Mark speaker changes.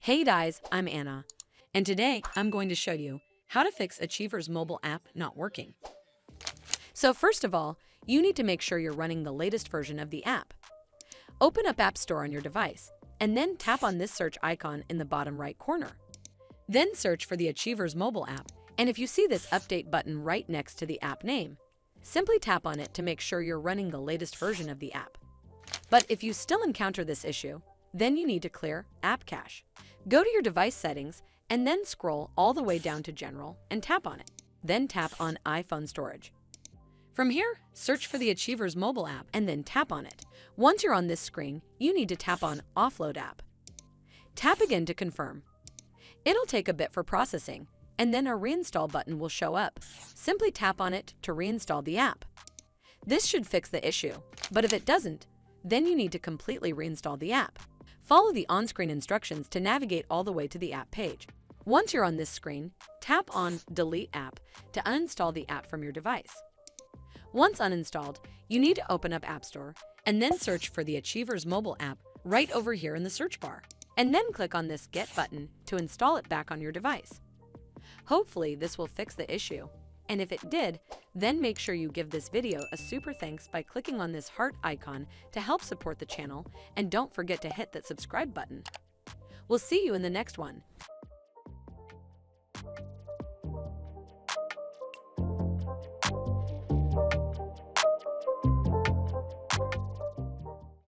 Speaker 1: Hey guys, I'm Anna, and today I'm going to show you how to fix Achiever's mobile app not working. So first of all, you need to make sure you're running the latest version of the app. Open up App Store on your device, and then tap on this search icon in the bottom right corner. Then search for the Achiever's mobile app, and if you see this update button right next to the app name, simply tap on it to make sure you're running the latest version of the app. But if you still encounter this issue, then you need to clear App Cache. Go to your device settings and then scroll all the way down to General and tap on it. Then tap on iPhone Storage. From here, search for the Achiever's mobile app and then tap on it. Once you're on this screen, you need to tap on Offload App. Tap again to confirm. It'll take a bit for processing, and then a Reinstall button will show up. Simply tap on it to reinstall the app. This should fix the issue, but if it doesn't, then you need to completely reinstall the app. Follow the on-screen instructions to navigate all the way to the app page. Once you're on this screen, tap on Delete App to uninstall the app from your device. Once uninstalled, you need to open up App Store and then search for the Achiever's mobile app right over here in the search bar, and then click on this Get button to install it back on your device. Hopefully, this will fix the issue. And if it did, then make sure you give this video a super thanks by clicking on this heart icon to help support the channel, and don't forget to hit that subscribe button. We'll see you in the next one.